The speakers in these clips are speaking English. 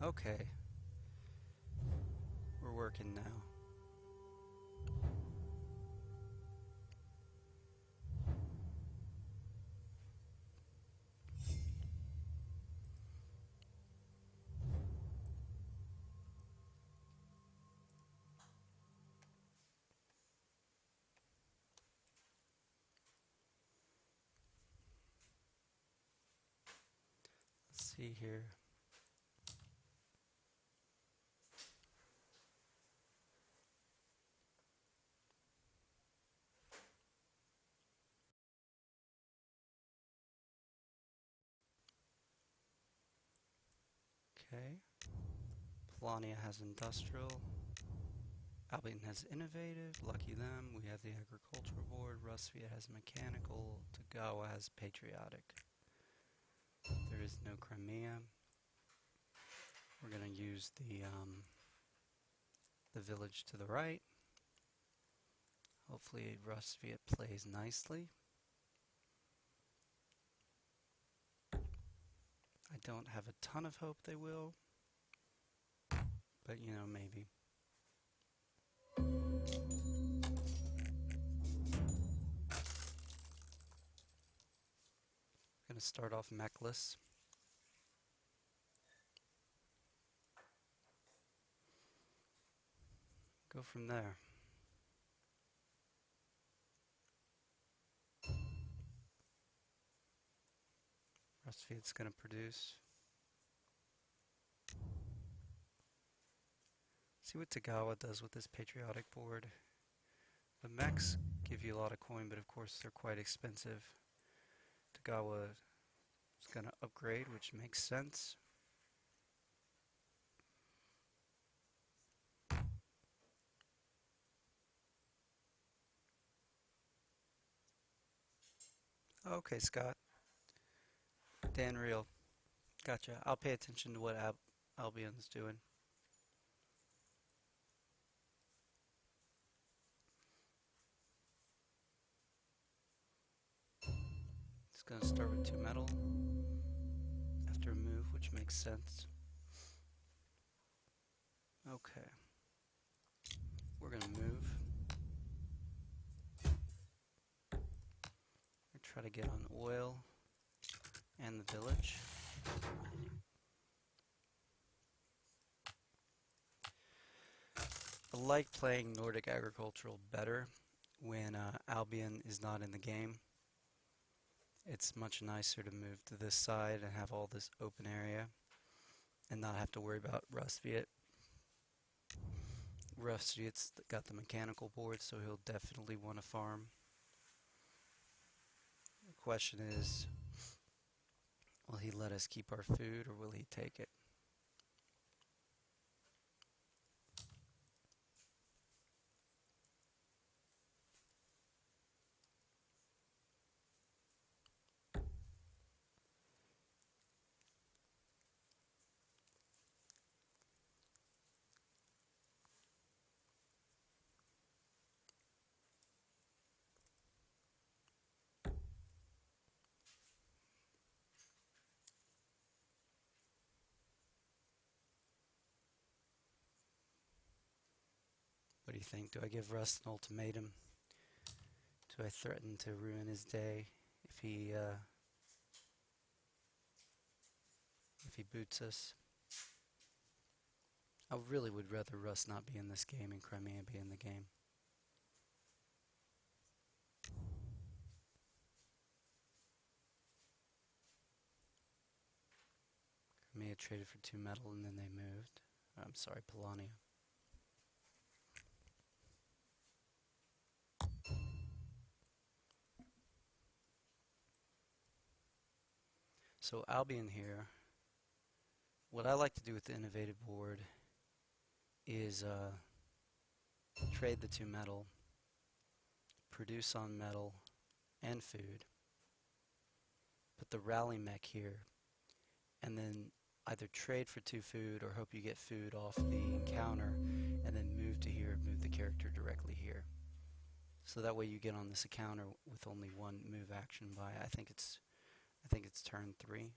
Okay, we're working now. Let's see here. Okay. Polania has industrial. Albion has innovative. Lucky them. We have the agricultural board. Rusvia has mechanical. Tagawa has patriotic. There is no Crimea. We're going to use the village to the right. Hopefully Rusvia plays nicely. I don't have a ton of hope they will, but you know, maybe. Gonna start off mechless. Go from there. Rustfeed's gonna produce. See what Tagawa does with this patriotic board. The mechs give you a lot of coin, but of course they're quite expensive. Tagawa is gonna upgrade, which makes sense. Okay, Scott. Dan Real. Gotcha. I'll pay attention to what Albion's doing. It's going to start with 2 metal after a move, which makes sense. Okay. We're going to move. We try to get on oil and the village. I like playing Nordic agricultural better when Albion is not in the game. It's much nicer to move to this side and have all this open area and not have to worry about Rustviet. Rustviet's got the mechanical board, so he'll definitely want to farm. The question is, will he let us keep our food or will he take it? What do you think? Do I give Rust an ultimatum? Do I threaten to ruin his day if he boots us? I really would rather Rust not be in this game and Crimea be in the game. Crimea traded for 2 metal and then they moved. I'm sorry, Polania. So Albion here, what I like to do with the innovative board is trade the 2 metal, produce on metal and food, put the rally mech here, and then either trade for 2 food or hope you get food off the encounter and then move to here, move the character directly here. So that way you get on this encounter with only 1 move action by, I think it's turn 3.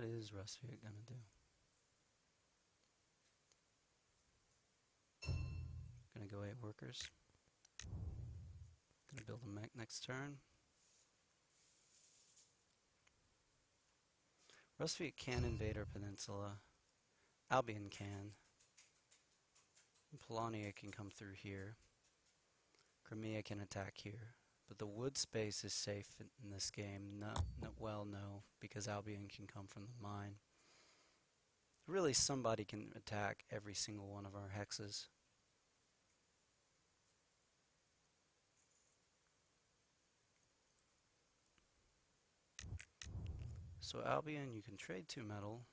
What is Rustviet gonna do? Gonna go 8 workers. Gonna build a mech next turn. Rustviet can invade our peninsula. Albion can. And Polania can come through here. Crimea can attack here. But the wood space is safe in this game. No, because Albion can come from the mine. Really, somebody can attack every single one of our hexes. So Albion, you can trade 2 metal,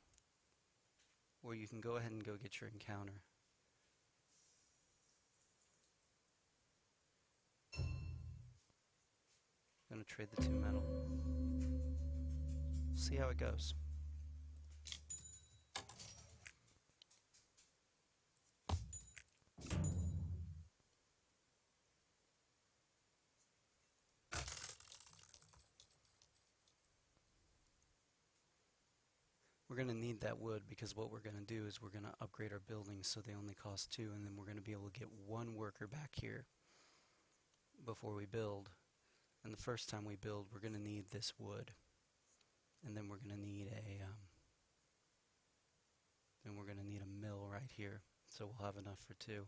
or you can go ahead and go get your encounter. I'm gonna trade the 2 metal. See how it goes. We're going to need that wood because what we're going to do is we're going to upgrade our buildings so they only cost 2, and then we're going to be able to get 1 worker back here before we build. And the first time we build, we're going to need this wood, and then we're going to need a mill right here, so we'll have enough for 2.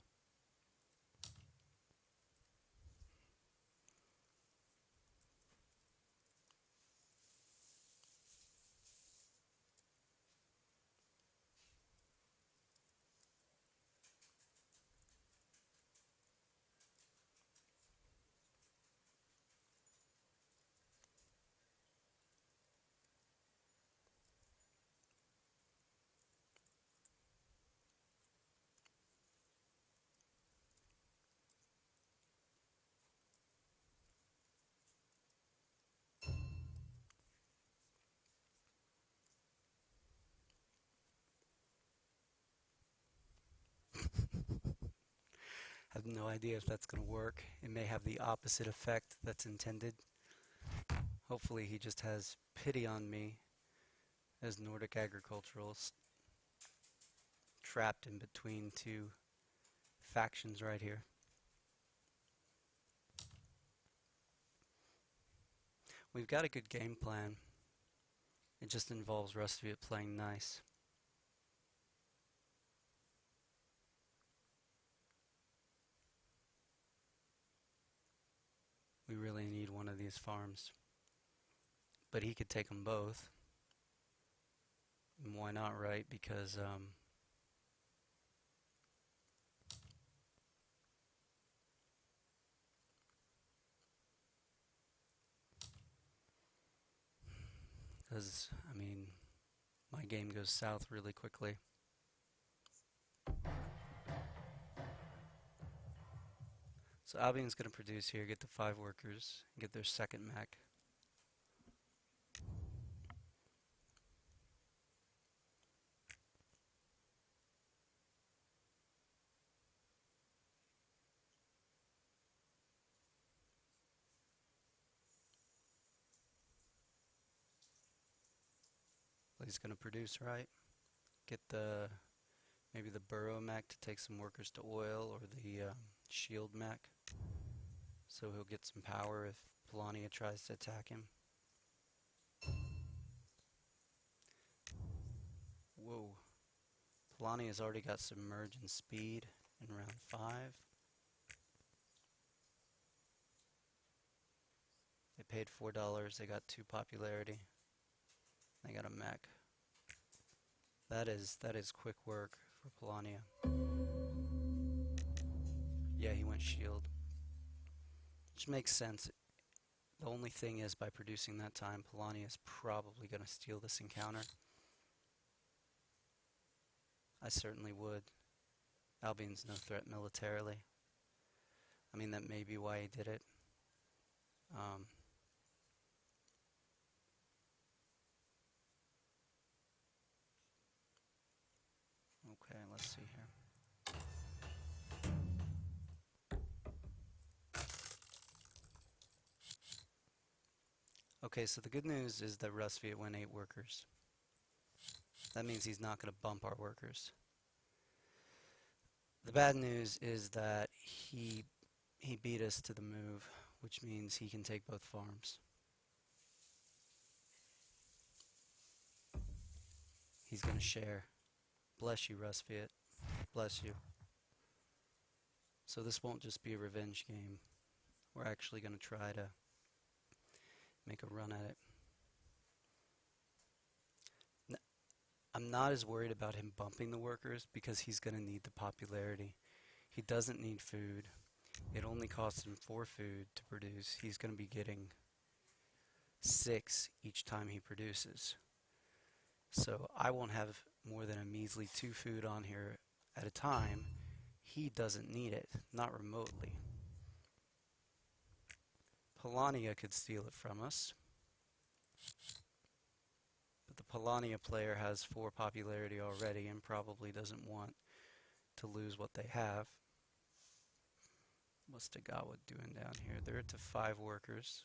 I have no idea if that's going to work. It may have the opposite effect that's intended. Hopefully he just has pity on me as Nordic agriculturals trapped in between 2 factions right here. We've got a good game plan. It just involves Rustviet playing nice. We really need one of these farms. But he could take them both. And why not, right? Because I mean, my game goes south really quickly. So Albion's going to produce here, get the 5 workers, get their second mech. He's going to produce, right? Get maybe the burrow mech to take some workers to oil, or the shield mech, so he'll get some power if Polania tries to attack him. Whoa. Polania's already got submerge and speed in round 5. They paid $4, they got 2 popularity. They got a mech. That is quick work for Polania. Yeah, he went shield. Which makes sense. The only thing is, by producing that time, Polania is probably going to steal this encounter. I certainly would. Albion's no threat militarily. I mean, that may be why he did it. Okay, let's see here. Okay, so the good news is that Rustviet went 8 workers. That means he's not going to bump our workers. The bad news is that he beat us to the move, which means he can take both farms. He's going to share. Bless you, Rusviet. Bless you. So this won't just be a revenge game. We're actually going to try to make a run at it. I'm not as worried about him bumping the workers because he's going to need the popularity. He doesn't need food. It only costs him 4 food to produce. He's going to be getting 6 each time he produces. So I won't have more than a measly 2 food on here at a time. He doesn't need it, not remotely. Polania could steal it from us. But the Polania player has 4 popularity already and probably doesn't want to lose what they have. What's Tagawa doing down here? They're to 5 workers.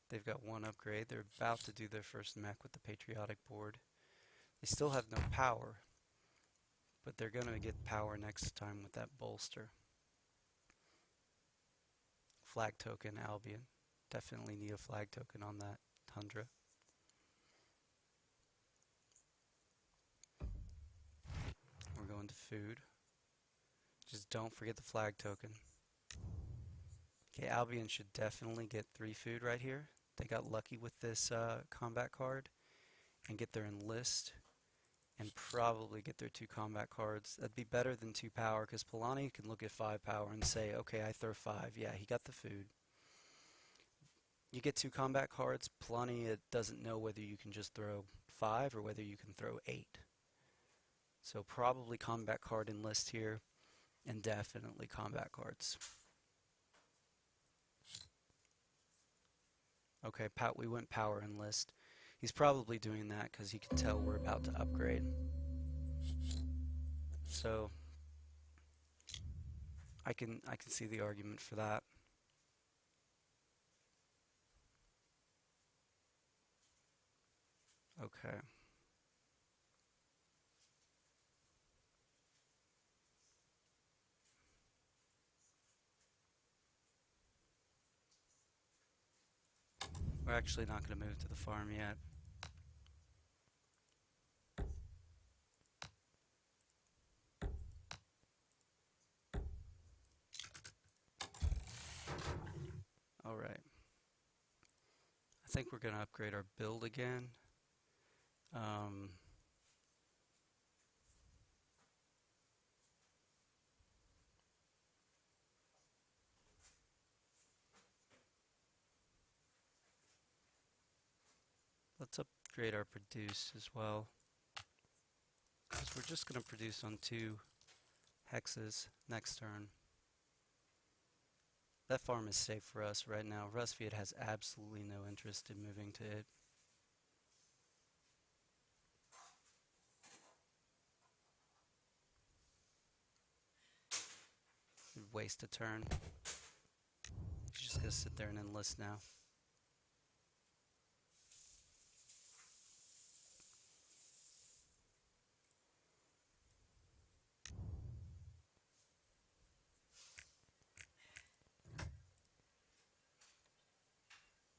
They've got 1 upgrade. They're about to do their first mech with the patriotic board. They still have no power, but they're going to get power next time with that bolster. Flag token, Albion. Definitely need a flag token on that Tundra. We're going to food. Just don't forget the flag token. Okay, Albion should definitely get 3 food right here. They got lucky with this combat card and get their enlist and probably get their 2 combat cards. That'd be better than 2 power because Polani can look at 5 power and say, okay, I throw 5. Yeah, he got the food. You get 2 combat cards. Polani doesn't know whether you can just throw 5 or whether you can throw 8. So probably combat card enlist here and definitely combat cards. Okay, we went power enlist. He's probably doing that because he can tell we're about to upgrade. So I can see the argument for that. Okay. We're actually not going to move to the farm yet. Alright. I think we're going to upgrade our build again. Let's upgrade our produce as well. Because we're just going to produce on 2 hexes next turn. That farm is safe for us right now. Rusviet has absolutely no interest in moving to it. Waste a turn. He's just going to sit there and enlist now.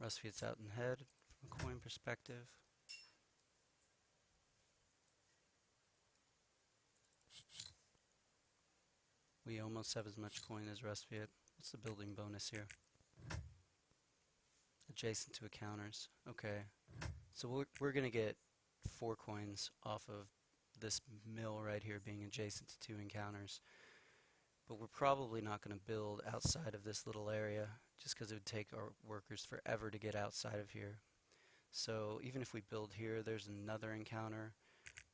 Rusviet's out in head from a coin perspective. We almost have as much coin as Rusviet. What's the building bonus here? Adjacent to encounters. Okay. So we're going to get 4 coins off of this mill right here being adjacent to 2 encounters. But we're probably not going to build outside of this little area just because it would take our workers forever to get outside of here. So even if we build here, there's another encounter.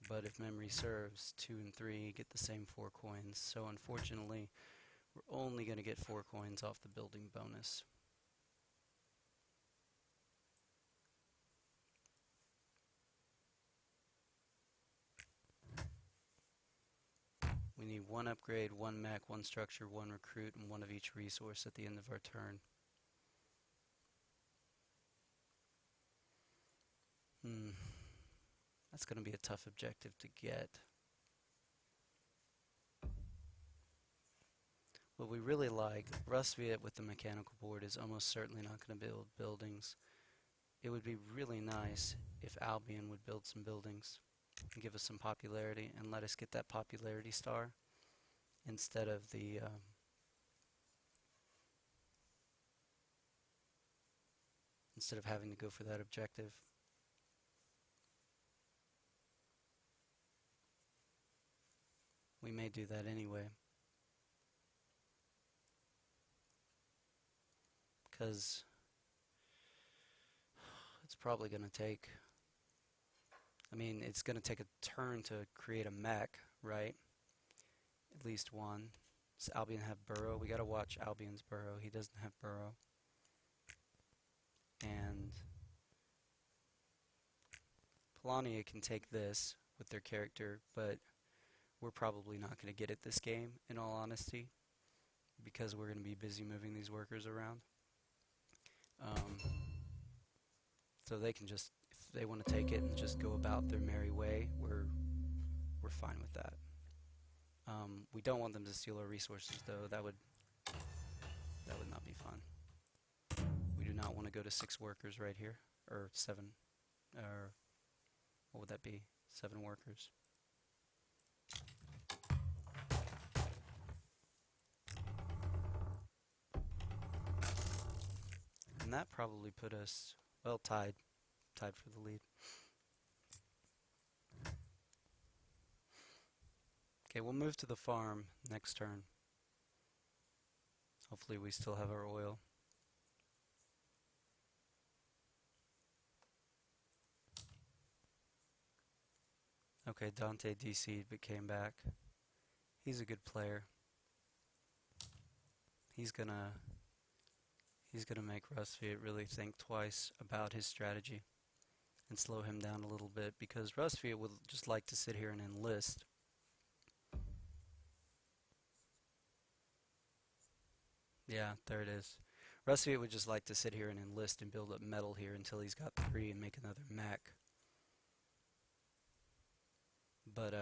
But if memory serves, 2 and 3 get the same 4 coins. So unfortunately, we're only going to get 4 coins off the building bonus. We need 1 upgrade, 1 mech, 1 structure, 1 recruit, and 1 of each resource at the end of our turn. I That's going to be a tough objective to get. What we really like, Rustviet with the mechanical board is almost certainly not going to build buildings. It would be really nice if Albion would build some buildings and give us some popularity and let us get that popularity star instead of the instead of having to go for that objective. We may do that anyway, because it's probably going to take, I mean, it's going to take a turn to create a mech, right? At least one. Does Albion have burrow? We got to watch Albion's burrow. He doesn't have burrow. And Polania can take this with their character, but we're probably not going to get it this game, in all honesty, because we're going to be busy moving these workers around. So they can just, if they want to take it and just go about their merry way, we're fine with that. We don't want them to steal our resources, though. That would not be fun. We do not want to go to 6 workers right here, or 7, or what would that be? 7 workers. And that probably put us, well, tied for the lead. Okay, we'll move to the farm next turn. Hopefully we still have our oil. Okay, Dante DC'd but came back. He's a good player. He's gonna make Rustviet really think twice about his strategy and slow him down a little bit, because Rustviet would just like to sit here and enlist. Yeah, there it is. Rustviet would just like to sit here and enlist and build up metal here until he's got 3 and make another mech. But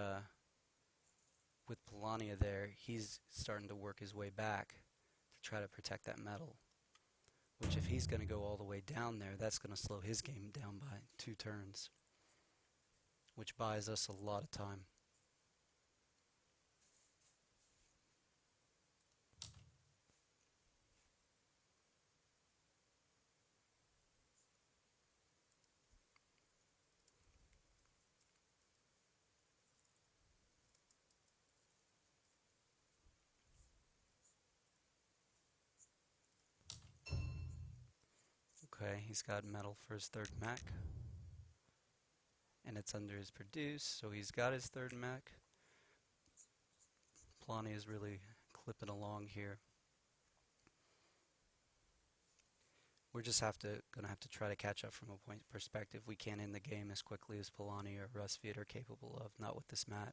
with Polania there, he's starting to work his way back to try to protect that metal. Which, if he's going to go all the way down there, that's going to slow his game down by 2 turns. Which buys us a lot of time. Okay, he's got metal for his 3rd mech. And it's under his produce, so he's got his 3rd mech. Polania is really clipping along here. We're just gonna have to try to catch up from a point perspective. We can't end the game as quickly as Polania or Rustviet are capable of, not with this mat.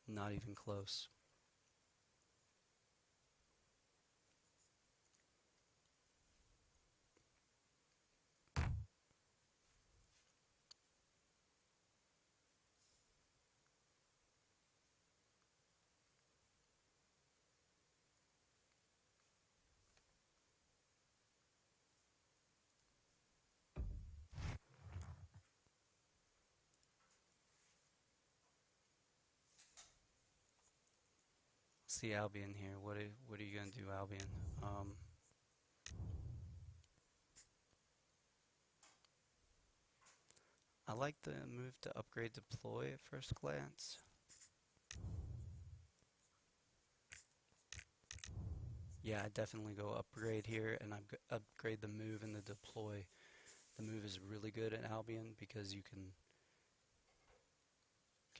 Not even close. See Albion here. What are you gonna do, Albion? I like the move to upgrade deploy at first glance. Yeah, I definitely go upgrade here, and upgrade the move and the deploy. The move is really good at Albion because you can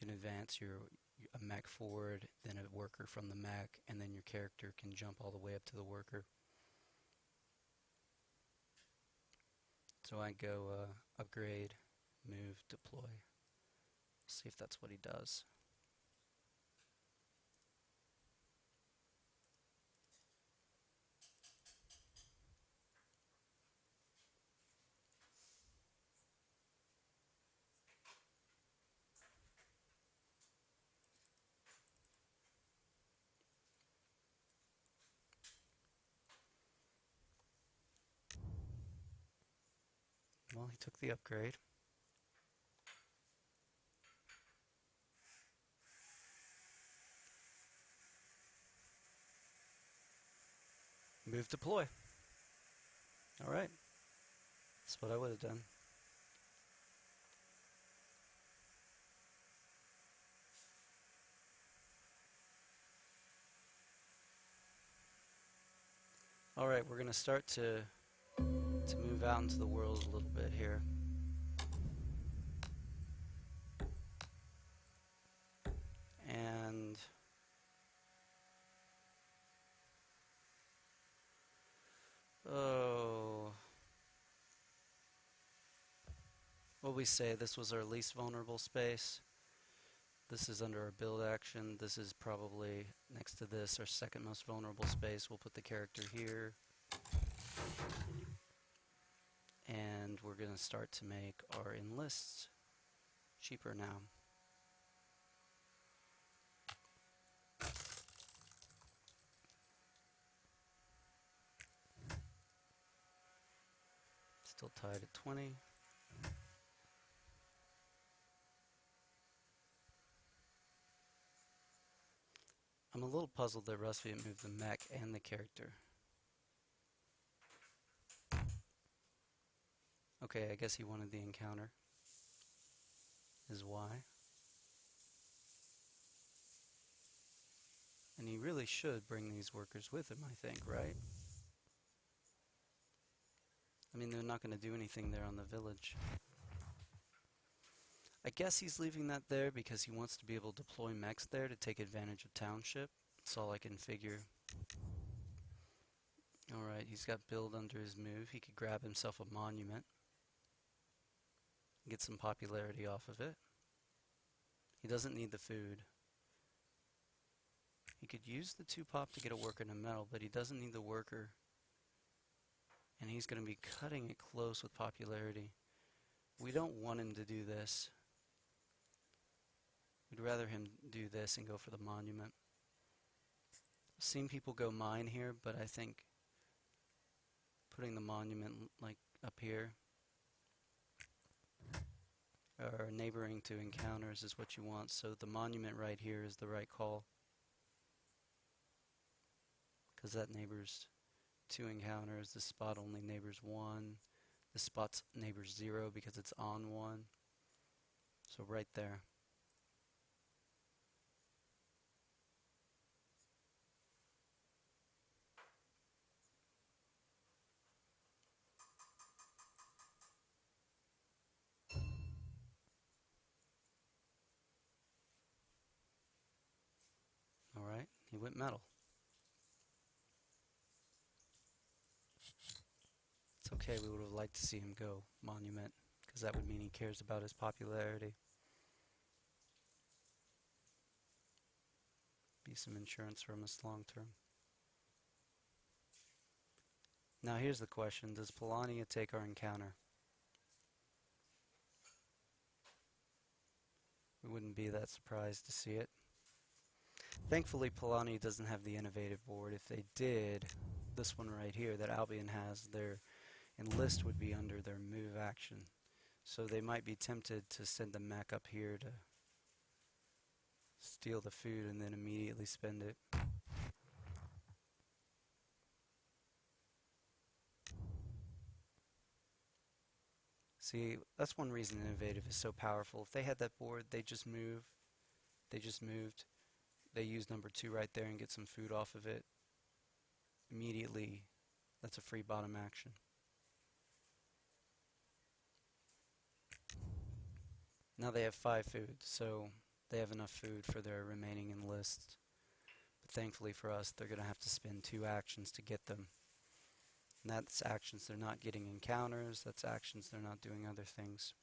advance a mech forward, then a worker from the mech, and then your character can jump all the way up to the worker. So I go upgrade, move, deploy. See if that's what he does. Well, he took the upgrade. Move deploy. Alright. That's what I would have done. Alright, we're going to start to move out into the world a little bit here. And what we say, this was our least vulnerable space. This is under our build action. This is probably next to this our second most vulnerable space. We'll put the character here. And we're going to start to make our enlists cheaper now. Still tied at 20. I'm a little puzzled that Rusty didn't move the mech and the character. Okay, I guess he wanted the encounter. Is why. And he really should bring these workers with him, I think, right? I mean, they're not going to do anything there on the village. I guess he's leaving that there because he wants to be able to deploy mechs there to take advantage of township. That's all I can figure. Alright, he's got build under his move. He could grab himself a monument. Get some popularity off of it. He doesn't need the food. He could use the 2-pop to get a worker in a metal, but he doesn't need the worker. And he's going to be cutting it close with popularity. We don't want him to do this. We'd rather him do this and go for the monument. I've seen people go mine here, but I think putting the monument like up here or neighboring to encounters is what you want. So the monument right here is the right call, because that neighbors 2 encounters. This spot only neighbors 1. This spot's neighbors 0 because it's on 1. So right there. Alright, he went metal. It's okay, we would have liked to see him go monument, because that would mean he cares about his popularity. Be some insurance from us long term. Now here's the question, does Polania take our encounter? We wouldn't be that surprised to see it. Thankfully, Polania doesn't have the innovative board. If they did, this one right here that Albion has, their enlist would be under their move action. So they might be tempted to send the mech up here to steal the food and then immediately spend it. See, that's one reason innovative is so powerful. If they had that board, they just move. They just moved. They use number 2 right there and get some food off of it. Immediately, that's a free bottom action. Now they have 5 food, so they have enough food for their remaining enlists. But thankfully for us, they're going to have to spend 2 actions to get them. And that's actions they're not getting encounters, that's actions they're not doing other things.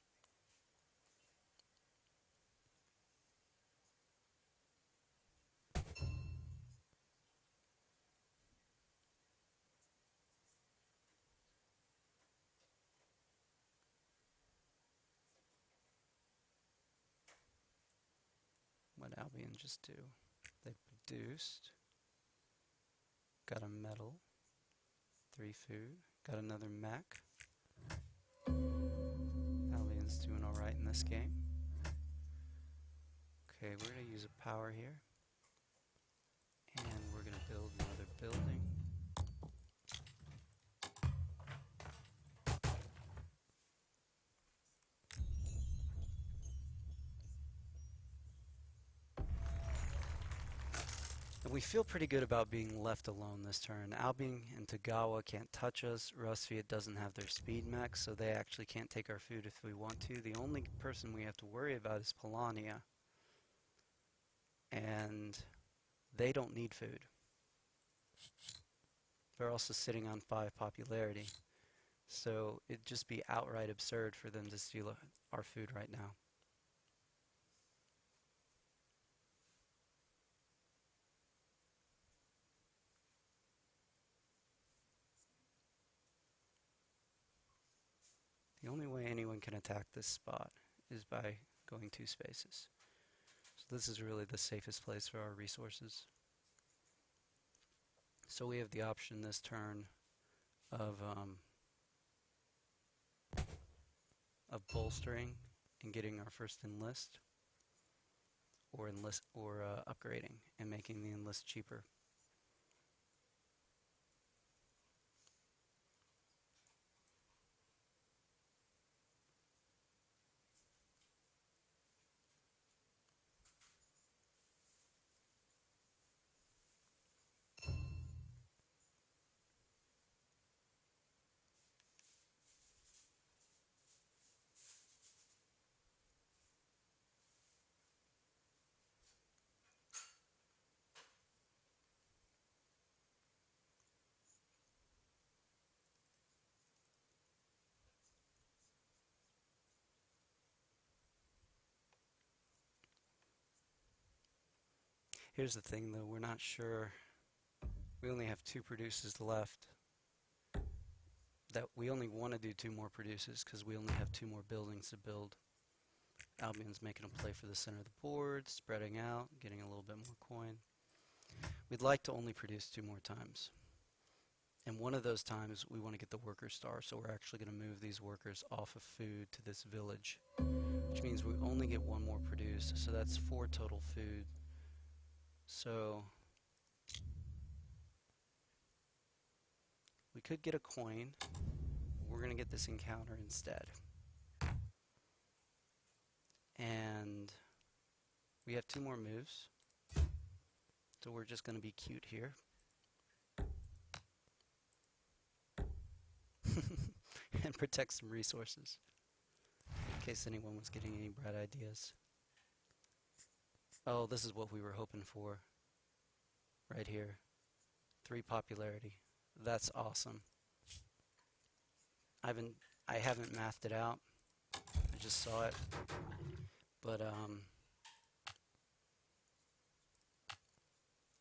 What Albion just do? They produced, got a metal, 3 food, got another mech. this game. Okay, we're going to use a power here. And we're going to build another building. And we feel pretty good about being left alone this turn. Albion and Tagawa can't touch us. Rusviet doesn't have their speed max, so they actually can't take our food if we want to. The only person we have to worry about is Polania. And they don't need food. They're also sitting on 5 popularity. So it'd just be outright absurd for them to steal our food right now. The only way anyone can attack this spot is by going 2 spaces. So this is really the safest place for our resources. So we have the option this turn of bolstering and getting our first enlist, or upgrading and making the enlist cheaper. Here's the thing though, we're not sure. We only have 2 producers left. That we only want to do 2 more producers because we only have 2 more buildings to build. Albion's making a play for the center of the board, spreading out, getting a little bit more coin. We'd like to only produce 2 more times. And one of those times we want to get the worker star, so we're actually going to move these workers off of food to this village, which means we only get 1 more produced, so that's 4 total food. So we could get a coin. We're going to get this encounter instead. And we have 2 more moves. So we're just going to be cute here. And protect some resources. In case anyone was getting any bright ideas. Oh, this is what we were hoping for. Right here. 3 popularity. That's awesome. I haven't mathed it out. I just saw it. But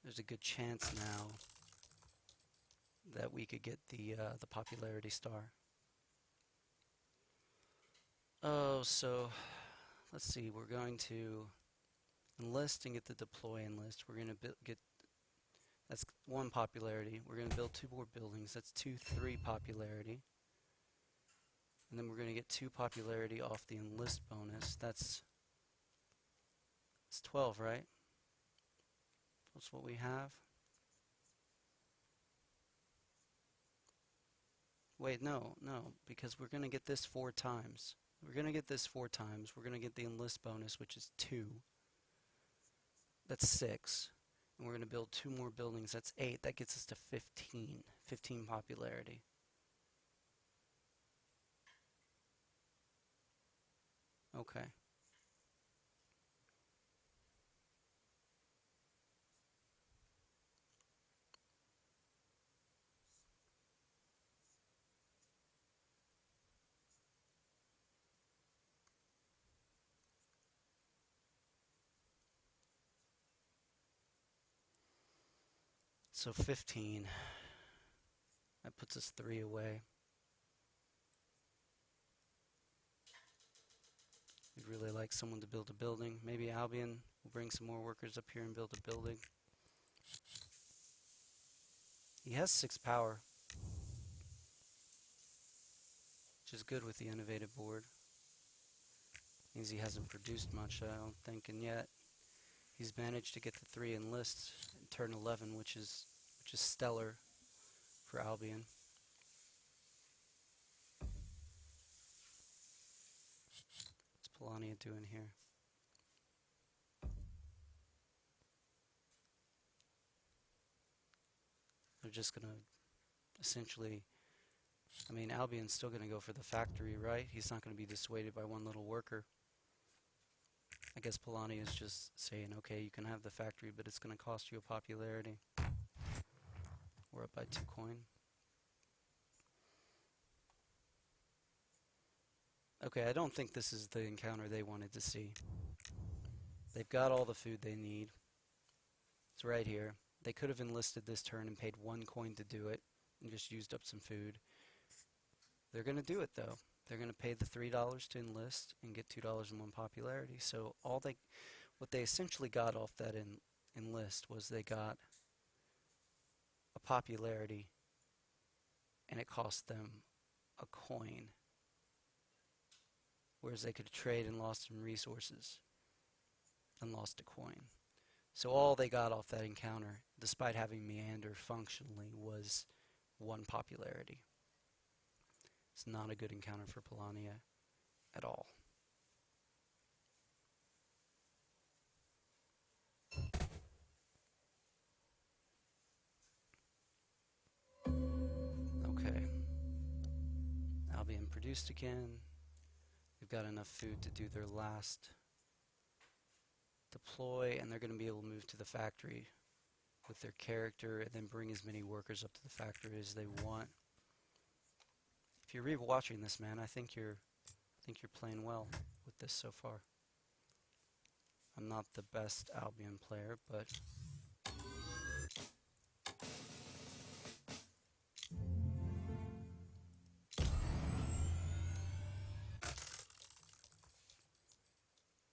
there's a good chance now that we could get the popularity star. Oh, so let's see. We're going to enlist and get the deploy enlist. We're going to get, that's 1 popularity. We're going to build 2 more buildings. That's 3 popularity. And then we're going to get 2 popularity off the enlist bonus. It's 12, right? That's what we have. Wait, no, because we're going to get this 4 times. We're going to get this 4 times. We're going to get the enlist bonus, which is 2. That's 6. And we're going to build 2 more buildings. That's 8. That gets us to 15. 15 popularity. Okay. So 15. That puts us 3 away. We'd really like someone to build a building. Maybe Albion will bring some more workers up here and build a building. He has 6 power, which is good with the innovative board. Means he hasn't produced much, I don't think, and yet he's managed to get the 3 enlists in turn 11, which is stellar for Albion. What's Polania doing here? They're just going to essentially, I mean, Albion's still going to go for the factory, right? He's not going to be dissuaded by one little worker. I guess Polania is just saying, okay, you can have the factory, but it's going to cost you a popularity. We're up by 2 coin. Okay, I don't think this is the encounter they wanted to see. They've got all the food they need. It's right here. They could have enlisted this turn and paid 1 coin to do it and just used up some food. They're going to do it though. They're going to pay the $3 to enlist and get $2 in 1 popularity. So what they essentially got off that enlist was they got a popularity and it cost them a coin. Whereas they could have traded and lost some resources and lost a coin. So all they got off that encounter, despite having meander functionally, was 1 popularity. It's not a good encounter for Polania at all. Okay. Albion produced again. They've got enough food to do their last deploy, and they're going to be able to move to the factory with their character and then bring as many workers up to the factory as they want. If you're re-watching this, man, I think you're playing well with this so far. I'm not the best Albion player, but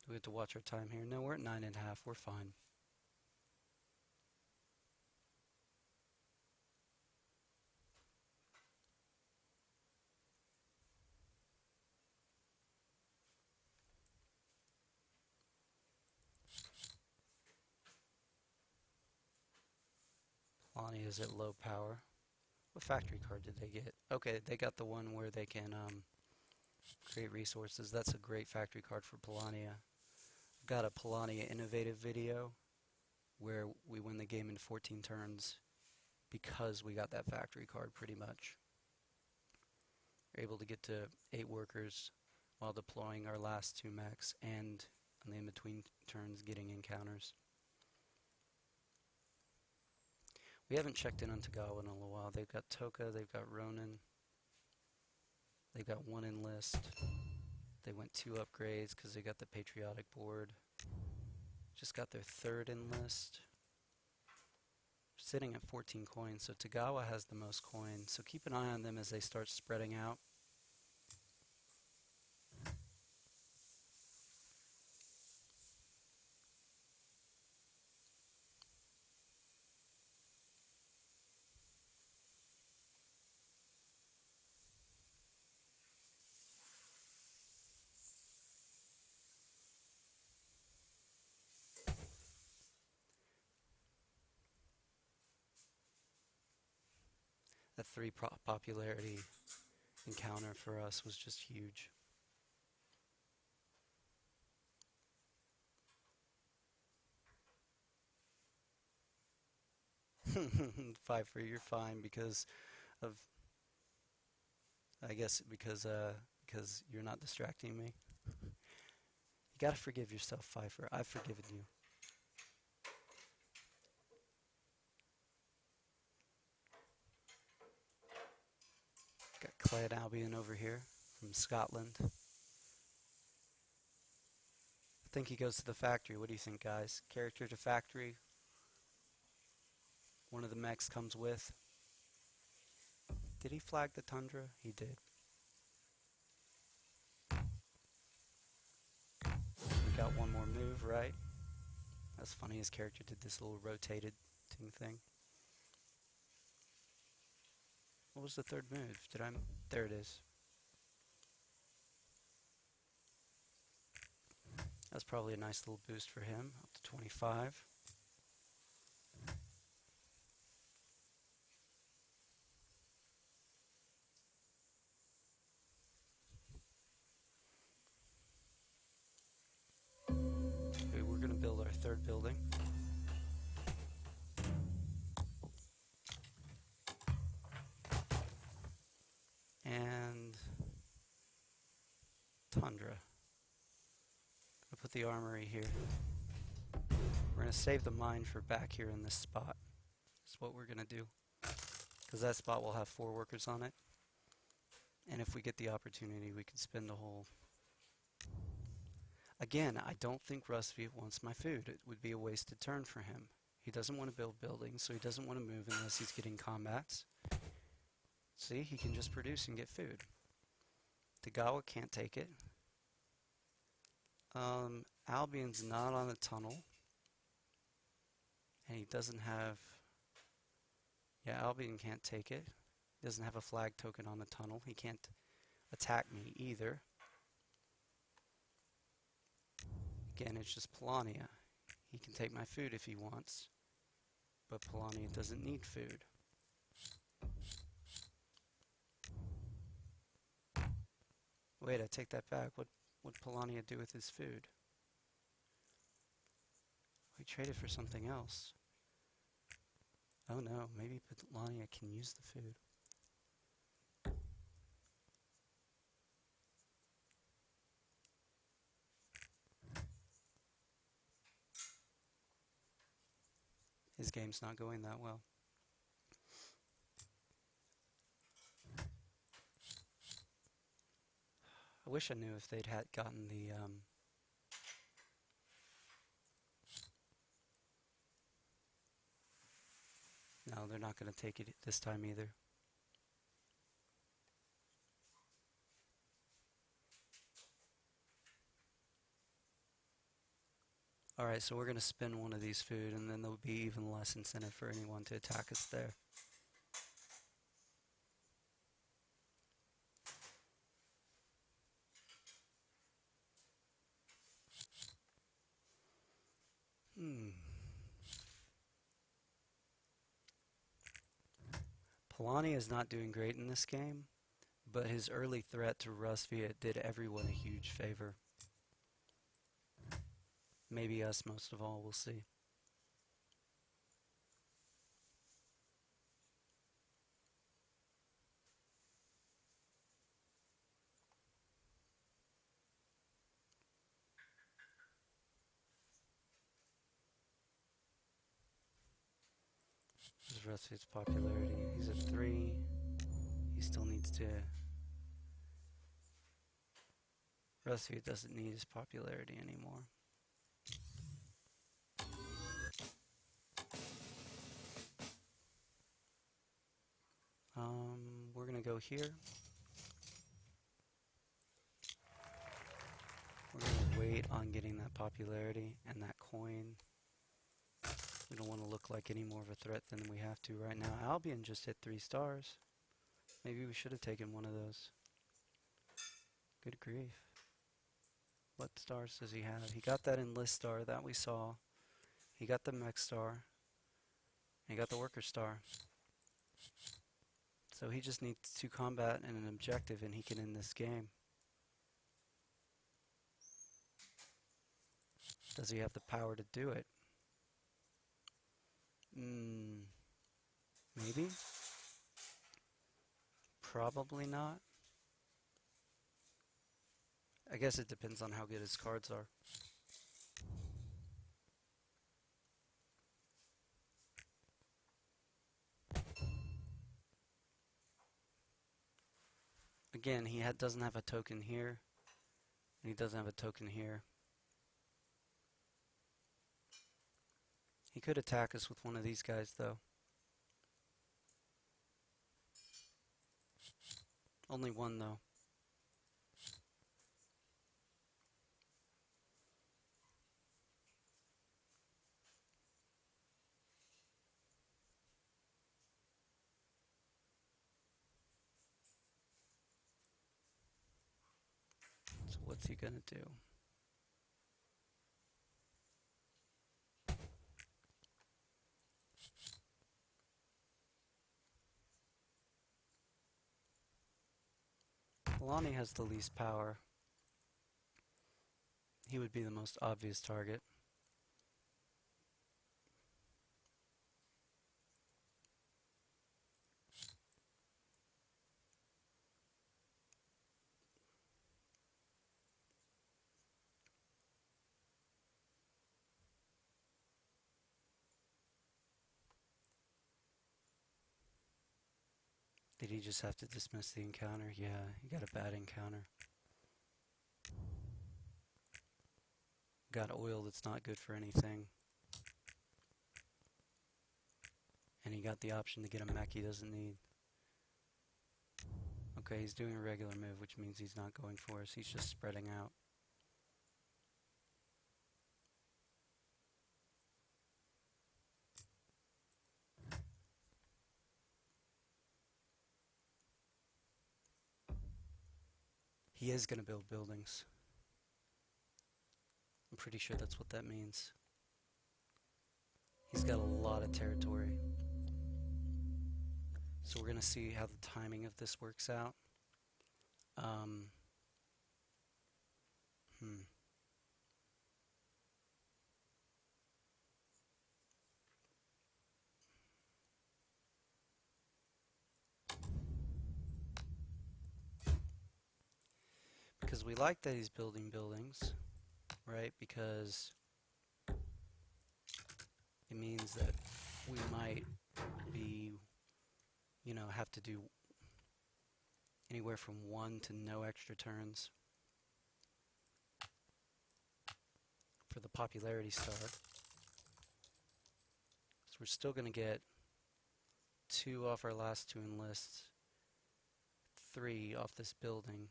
we have to watch our time here. No, we're at 9.5. We're fine. Lonnie is at low power. What factory card did they get? Okay, they got the one where they can create resources. That's a great factory card for Polania. I've got a Polania innovative video where we win the game in 14 turns because we got that factory card pretty much. We're able to get to 8 workers while deploying our last 2 mechs and on the in-between turns getting encounters. We haven't checked in on Tagawa in a little while. They've got Toka, they've got Ronin, they've got 1 enlist. They went 2 upgrades because they got the patriotic board. Just got their 3rd enlist. Sitting at 14 coins, so Tagawa has the most coins. So keep an eye on them as they start spreading out. That 3 popularity encounter for us was just huge. Pfeiffer, you're fine because of, I guess because you're not distracting me. You gotta forgive yourself, Pfeiffer. I've forgiven you. Got Clan Albion over here from Scotland. I think he goes to the factory. What do you think, guys? Character to factory. One of the mechs comes with. Did he flag the Tundra? He did. We got one more move, right? That's funny, his character did this little rotated thing. What was the 3rd move? There it is. That's probably a nice little boost for him, up to 25. Okay, we're going to build our third building. And Tundra. I'll put the armory here. We're going to save the mine for back here in this spot. That's what we're going to do. Because that spot will have 4 workers on it. And if we get the opportunity, we can spend the whole... Again, I don't think Rustvie wants my food. It would be a wasted turn for him. He doesn't want to build buildings, so he doesn't want to move unless he's getting combats. See, he can just produce and get food. Tagawa can't take it. Albion's not on the tunnel. And he doesn't have... Yeah, Albion can't take it. He doesn't have a flag token on the tunnel. He can't attack me either. Again, it's just Polania. He can take my food if he wants. But Polania doesn't need food. Wait, I take that back. What would Polania do with his food? We trade it for something else. Oh no, maybe Polania can use the food. His game's not going that well. I wish I knew if they'd had gotten the No, they're not going to take it this time either. Alright, so we're going to spin one of these food, and then there'll be even less incentive for anyone to attack us there. Polania is not doing great in this game, but his early threat to Rustvia did everyone a huge favor. Maybe us most of all, we'll see. This is Rustvia's popularity. He's at 3. He still needs to... Rustvia doesn't need his popularity anymore. We're gonna go here. We're gonna wait on getting that popularity and that coin. We don't want to look like any more of a threat than we have to right now. Albion just hit 3 stars. Maybe we should have taken one of those. Good grief. What stars does he have? He got that enlist star that we saw. He got the mech star. He got the worker star. So he just needs 2 combat and an objective, and he can end this game. Does he have the power to do it? Maybe. Probably not. I guess it depends on how good his cards are. Again, he doesn't have a token here, and he doesn't have a token here. He could attack us with one of these guys, though. Only one, though. So what's he gonna do? Kalani has the least power. He would be the most obvious target. Did he just have to dismiss the encounter? Yeah, he got a bad encounter. Got oil that's not good for anything. And he got the option to get a mech he doesn't need. Okay, he's doing a regular move, which means he's not going for us. He's just spreading out. He is going to build buildings. I'm pretty sure that's what that means. He's got a lot of territory. So we're going to see how the timing of this works out. Because we like that he's building buildings, right? Because it means that we might be, have to do anywhere from 1 to no extra turns for the popularity star. So we're still going to get 2 off our last 2 enlists, 3 off this building,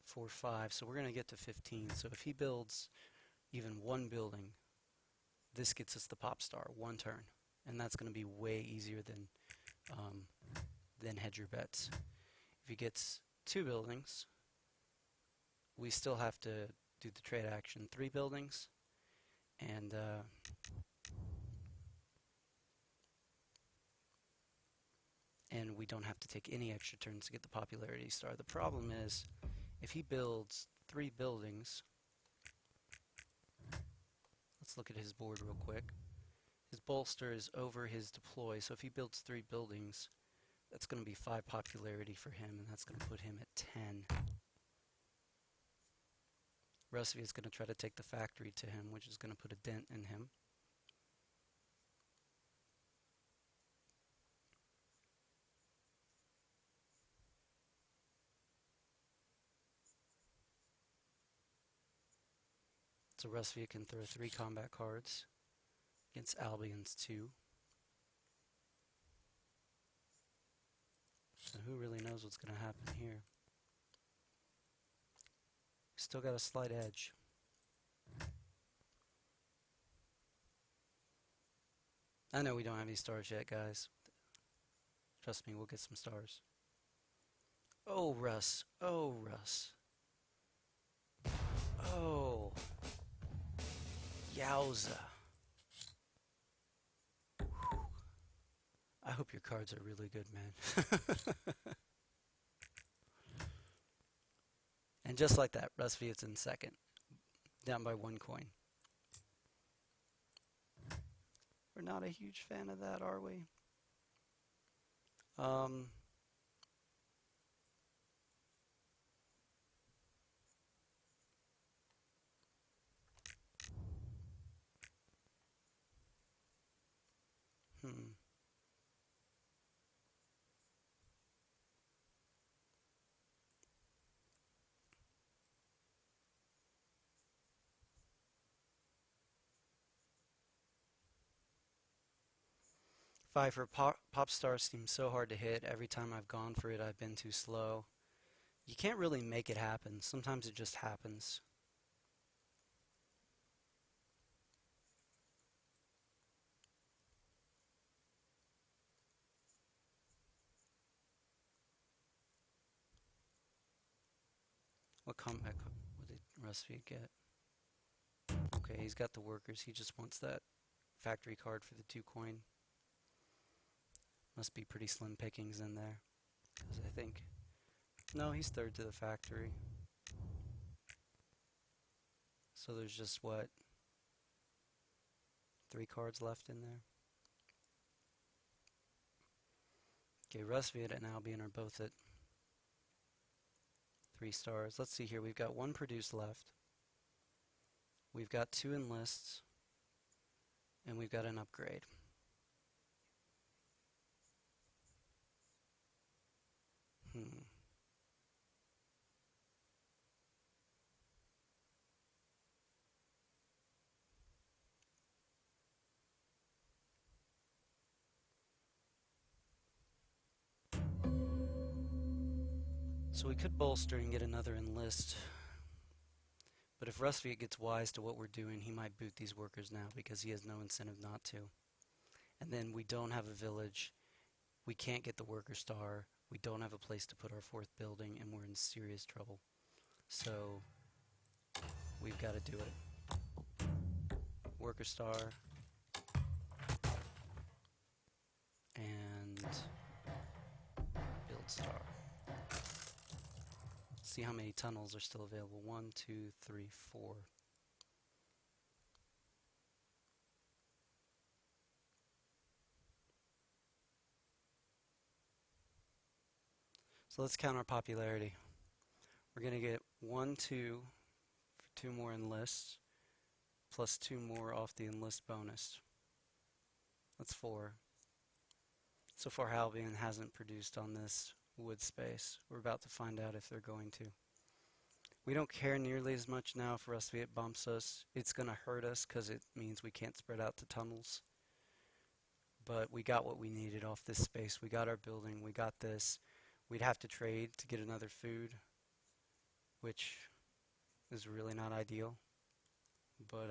4, 5. So we're going to get to 15. So if he builds even 1 building, this gets us the pop star, 1 turn. And that's going to be way easier than hedge your bets. If he gets 2 buildings, we still have to do the trade action 3 buildings, and we don't have to take any extra turns to get the popularity star. The problem is, if he builds 3 buildings, let's look at his board real quick. His bolster is over his deploy, so if he builds 3 buildings, that's going to be 5 popularity for him, and that's going to put him at 10. Rusvia is going to try to take the factory to him, which is going to put a dent in him. So Rusvia can throw 3 combat cards against Albion's 2. So who really knows what's going to happen here? Still got a slight edge. I know we don't have any stars yet, guys. Trust me, we'll get some stars. Oh, Russ. Oh, Russ. Oh. Yowza. I hope your cards are really good, man. And just like that, Rusvia's in second, down by 1 coin. We're not a huge fan of that, are we? Hmm. 5 for pop star seems so hard to hit. Every time I've gone for it, I've been too slow. You can't really make it happen. Sometimes it just happens. What did Rusvia get? Okay, he's got the workers. He just wants that factory card for the 2 coin. Must be pretty slim pickings in there, because I think No, he's third to the factory. So there's just, what, 3 cards left in there? Okay, Rusviet and Albion are both at 3 stars. Let's see here. We've got 1 produce left. We've got 2 enlists. And we've got an upgrade. So we could bolster and get another enlist. But if Rusviet gets wise to what we're doing, he might boot these workers now because he has no incentive not to. And then we don't have a village. We can't get the worker star. We don't have a place to put our 4th building, and we're in serious trouble. So we've got to do it. Worker star. And build star. See how many tunnels are still available. 1, 2, 3, 4. So let's count our popularity. We're going to get 1, 2 for 2 more enlists, plus 2 more off the enlist bonus. That's 4. So far, Albion hasn't produced on this wood space. We're about to find out if they're going to. We don't care nearly as much now if Rusviet bumps us. It's going to hurt us because it means we can't spread out the tunnels. But we got what we needed off this space. We got our building. We got this. We'd have to trade to get another food, which is really not ideal. But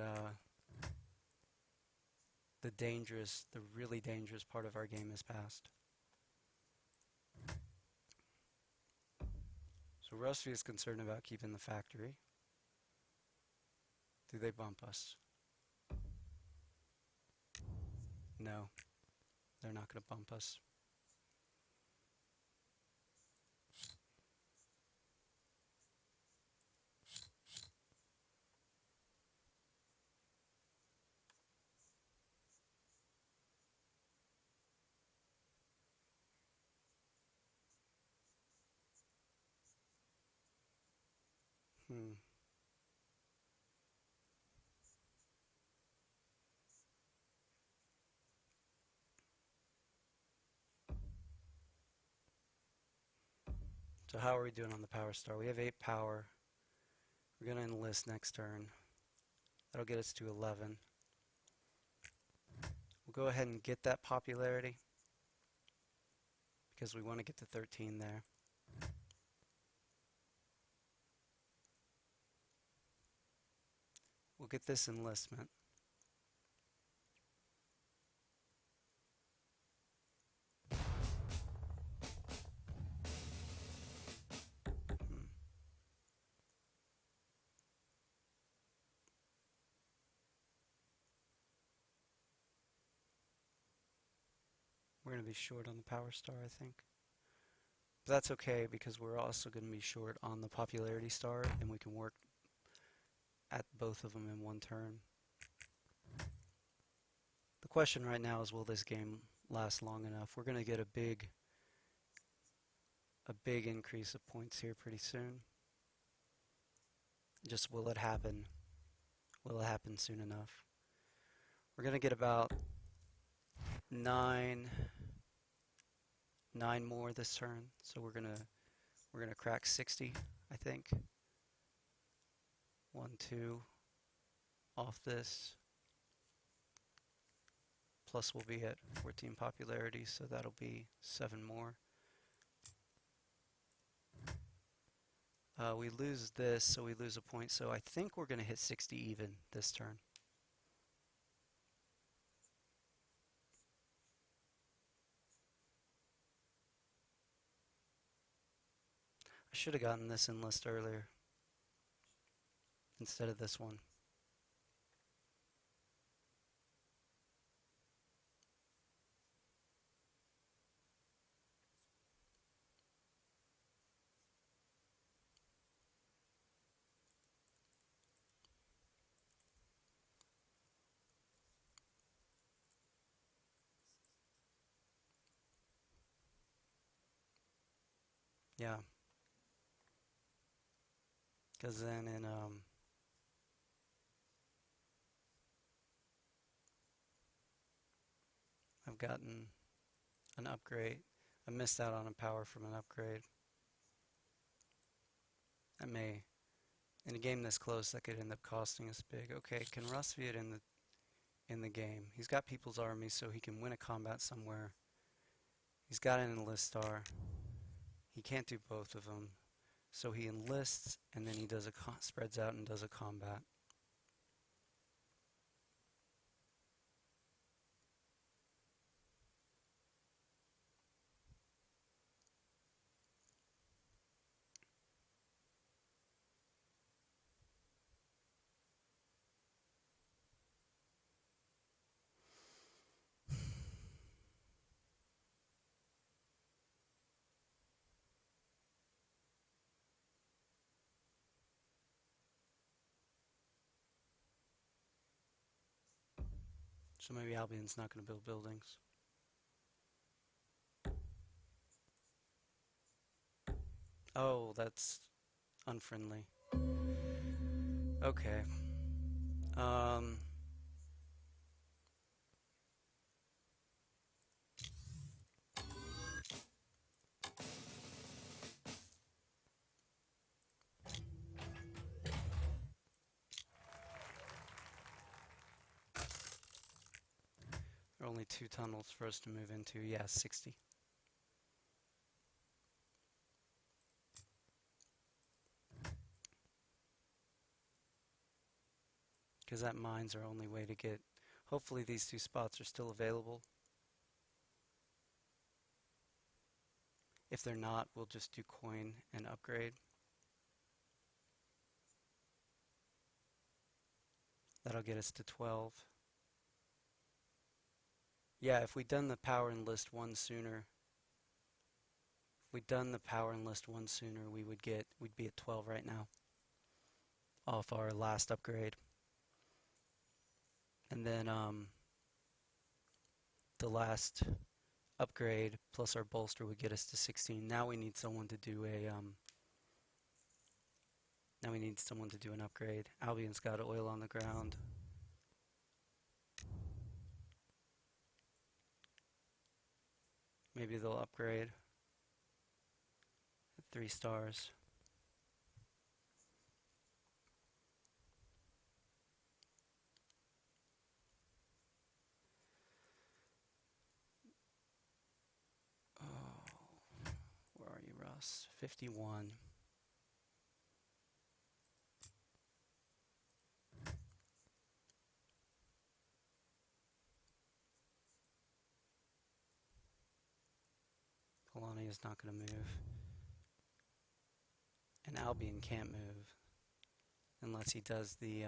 the really dangerous part of our game is past. So Rusty is concerned about keeping the factory. Do they bump us? No, they're not going to bump us. So how are we doing on the power star? We have 8 power. We're going to enlist next turn. That'll get us to 11. We'll go ahead and get that popularity because we want to get to 13 there. We'll get this enlistment. We're going to be short on the power star, I think. But that's okay because we're also going to be short on the popularity star, and we can work at both of them in one turn. The question right now is, will this game last long enough? We're going to get a big increase of points here pretty soon. Just will it happen? Will it happen soon enough? We're going to get about 9 more this turn, so we're gonna crack 60, I think. 1, 2 off this. Plus we'll be at 14 popularity, so that'll be 7 more. We lose this, so we lose a point, so I think we're gonna hit 60 even this turn. I should have gotten this enlist earlier instead of this one. Yeah, because then in I've gotten an upgrade. I missed out on a power from an upgrade. That may, in a game this close, that could end up costing us big. Okay, can Russ be it in the game? He's got People's Army, so he can win a combat somewhere. He's got an enlist star. He can't do both of them, so he enlists and then he does a spreads out and does a combat. So maybe Albion's not going to build buildings. Oh, that's unfriendly. Okay. Um, there are only 2 tunnels for us to move into. Yeah, 60. Because that mine's our only way to get... Hopefully these 2 spots are still available. If they're not, we'll just do coin and upgrade. That'll get us to 12. Yeah, if we'd done the power and list one sooner, we'd be at 12 right now off our last upgrade. And then the last upgrade plus our bolster would get us to 16. Now we need someone to do an upgrade. Albion's got oil on the ground. Maybe they'll upgrade at 3 stars. Oh, where are you, Russ? 51. Polani is not going to move. And Albion can't move unless he does the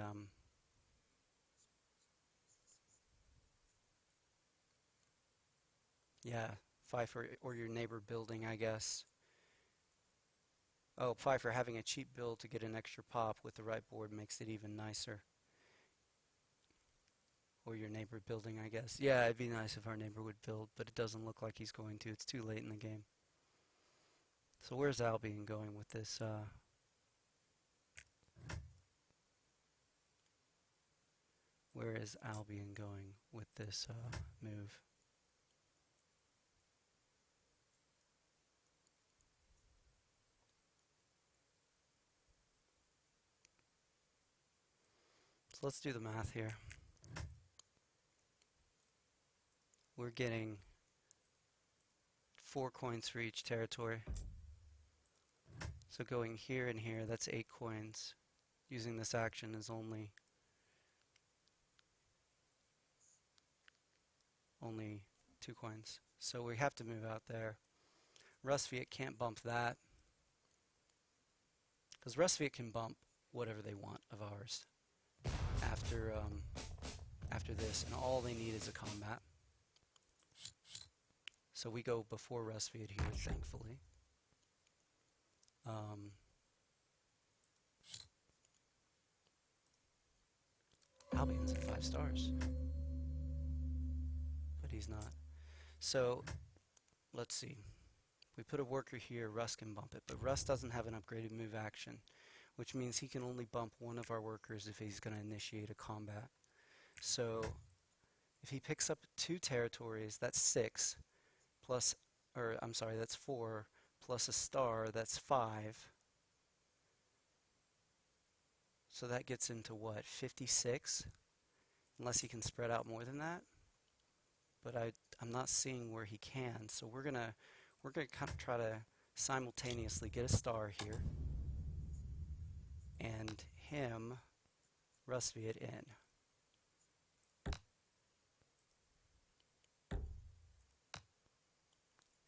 yeah, Pfeiffer or your neighbor building, I guess. Oh, Pfeiffer having a cheap build to get an extra pop with the right board makes it even nicer. Or your neighbor building, I guess. Yeah, it'd be nice if our neighbor would build, but it doesn't look like he's going to. It's too late in the game. So where's Albion going with this? Where is Albion going with this move? So let's do the math here. We're getting 4 coins for each territory. So going here and here, that's 8 coins. Using this action is only 2 coins. So we have to move out there. Rustviet can't bump that, because Rustviet can bump whatever they want of ours after this, and all they need is a combat. So we go before Rustviet here, thankfully. Albion's at 5 stars, but he's not. So let's see. We put a worker here, Russ can bump it, but Russ doesn't have an upgraded move action, which means he can only bump one of our workers if he's going to initiate a combat. So if he picks up 2 territories, that's 6, plus, or I'm sorry, that's 4, plus a star, that's 5. So that gets into what, 56? Unless he can spread out more than that. But I'm not seeing where he can, so we're gonna kind of try to simultaneously get a star here and him Rusty it in.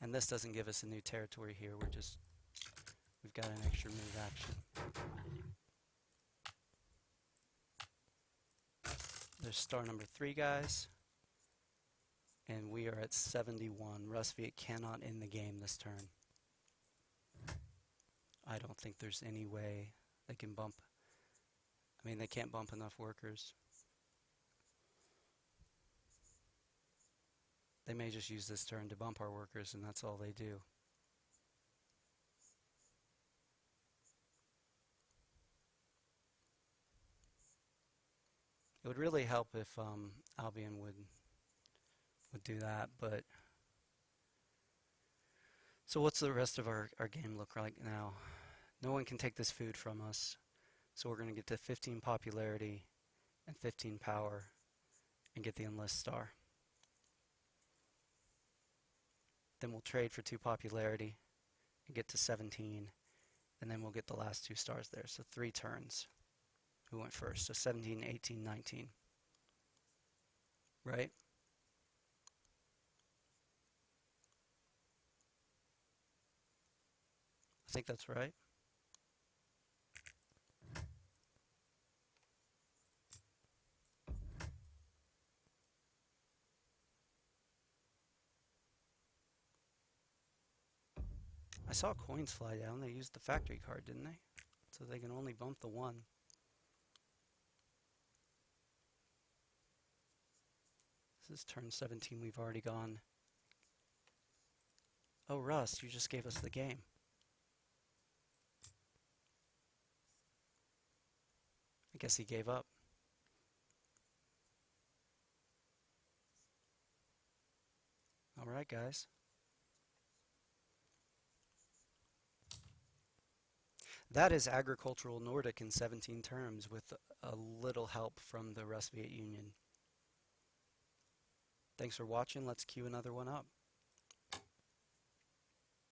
And this doesn't give us a new territory here, we've got an extra move action. There's star number 3, guys. And we are at 71. Rusviet cannot end the game this turn. I don't think there's any way they can bump. I mean, they can't bump enough workers. They may just use this turn to bump our workers, and that's all they do. It would really help if Albion would do that, but so what's the rest of our game look like now? No one can take this food from us, so we're going to get to 15 popularity and 15 power and get the enlist star. Then we'll trade for 2 popularity and get to 17, and then we'll get the last 2 stars there, so 3 turns. Who went first? So 17, 18, 19. Right? I think that's right. I saw coins fly down. They used the factory card, didn't they? So they can only bump the 1. This is turn 17. We've already gone. Oh, Russ, you just gave us the game. I guess he gave up. All right, guys. That is agricultural Nordic in 17 terms with a little help from the Rusviet Union. Thanks for watching. Let's queue another one up.